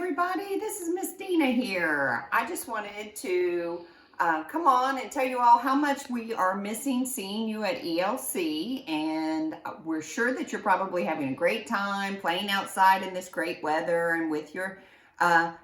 everybody. This is Miss Dina here. I just wanted to come on and tell you all how much we are missing seeing you at ELC, and we're sure that you're probably having a great time playing outside in this great weather and with your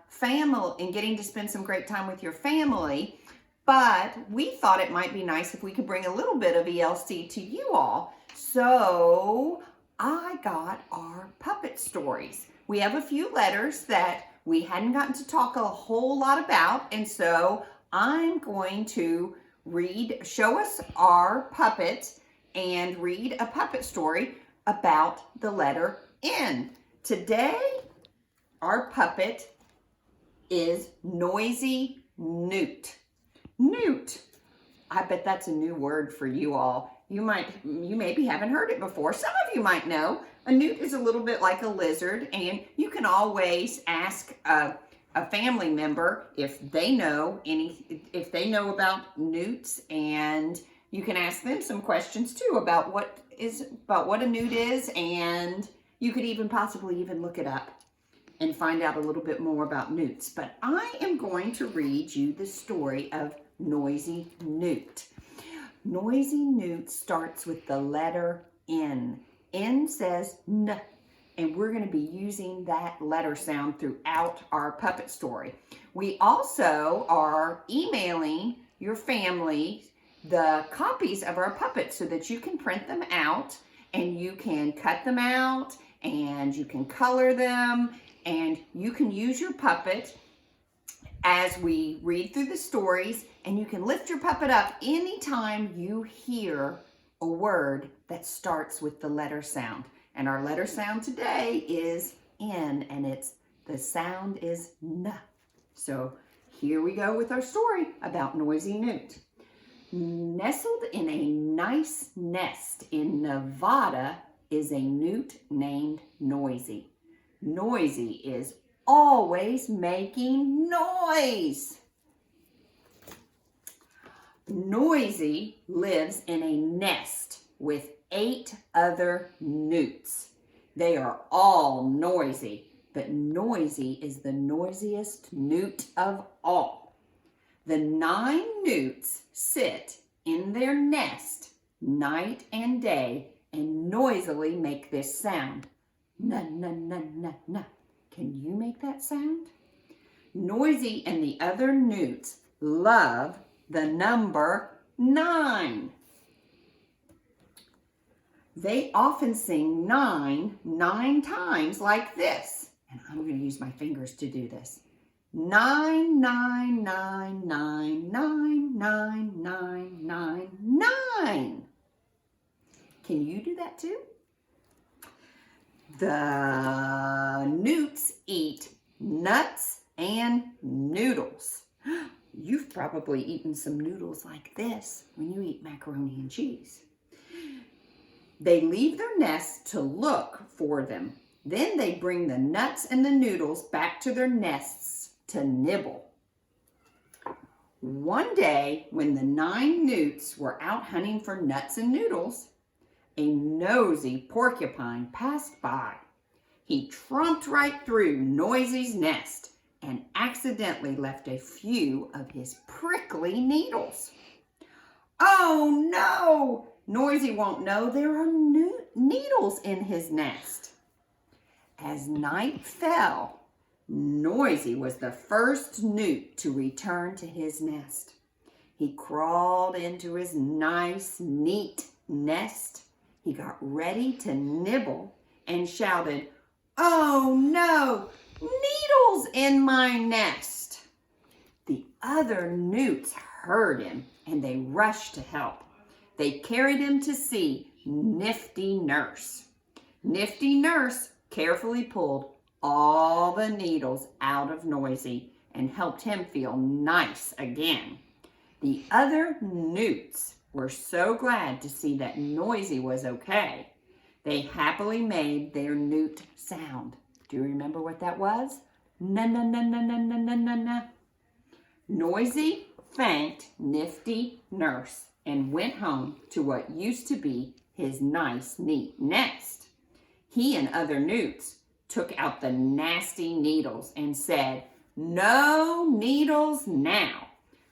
family and getting to spend some great time with your family. But we thought it might be nice if we could bring a little bit of ELC to you all. So I got our puppet stories. We have a few letters that we hadn't gotten to talk a whole lot about, and so I'm going to show us our puppet and read a puppet story about the letter N. Today, our puppet is Noisy Newt. Newt. I bet that's a new word for you all. You maybe haven't heard it before. Some of you might know. A newt is a little bit like a lizard, and you can always ask a family member if they know about newts, and you can ask them some questions too about what a newt is, and you could even possibly look it up and find out a little bit more about newts. But I am going to read you the story of Noisy Newt. Noisy Newt starts with the letter N. N says N, and we're going to be using that letter sound throughout our puppet story. We also are emailing your family the copies of our puppets so that you can print them out and you can cut them out and you can color them and you can use your puppet as we read through the stories, and you can lift your puppet up anytime you hear a word that starts with the letter sound. And our letter sound today is N, and the sound is N. So here we go with our story about Noisy Newt. Nestled in a nice nest in Nevada is a newt named Noisy. Noisy is always making noise. Noisy lives in a nest with 8 other newts. They are all noisy, but Noisy is the noisiest newt of all. The 9 newts sit in their nest night and day and noisily make this sound. Na, na, na, na, na. Can you make that sound? Noisy and the other newts love the number 9. They often sing 9 times like this. And I'm going to use my fingers to do this. 9, 9, 9, 9, 9, 9, 9, 9, 9. Can you do that too? The newts eat nuts and noodles. You've probably eaten some noodles like this when you eat macaroni and cheese. They leave their nests to look for them. Then they bring the nuts and the noodles back to their nests to nibble. One day, when the 9 newts were out hunting for nuts and noodles, a nosy porcupine passed by. He tromped right through Noisy's nest and accidentally left a few of his prickly needles. Oh no! Noisy won't know there are needles in his nest. As night fell, Noisy was the first newt to return to his nest. He crawled into his nice, neat nest. He got ready to nibble and shouted, "Oh no! Needles in my nest!" The other newts heard him and they rushed to help. They carried him to see Nifty Nurse. Nifty Nurse carefully pulled all the needles out of Noisy and helped him feel nice again. The other newts were so glad to see that Noisy was okay. They happily made their newt sound. Do you remember what that was? Na na na na na na na na na. Noisy thanked Nifty Nurse and went home to what used to be his nice, neat nest. He and other newts took out the nasty needles and said, "No needles now."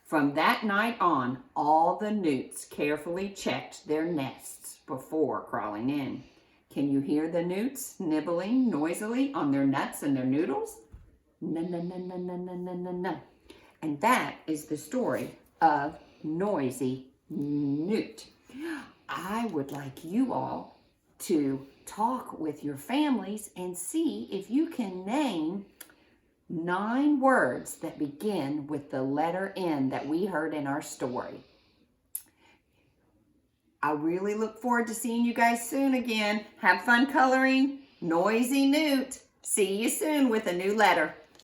From that night on, all the newts carefully checked their nests before crawling in. Can you hear the newts nibbling noisily on their nuts and their noodles? No, no, no, no, no, no, no, no, no. And that is the story of Noisy Newt. I would like you all to talk with your families and see if you can name 9 words that begin with the letter N that we heard in our story. I really look forward to seeing you guys soon again. Have fun coloring. Noisy Newt. See you soon with a new letter.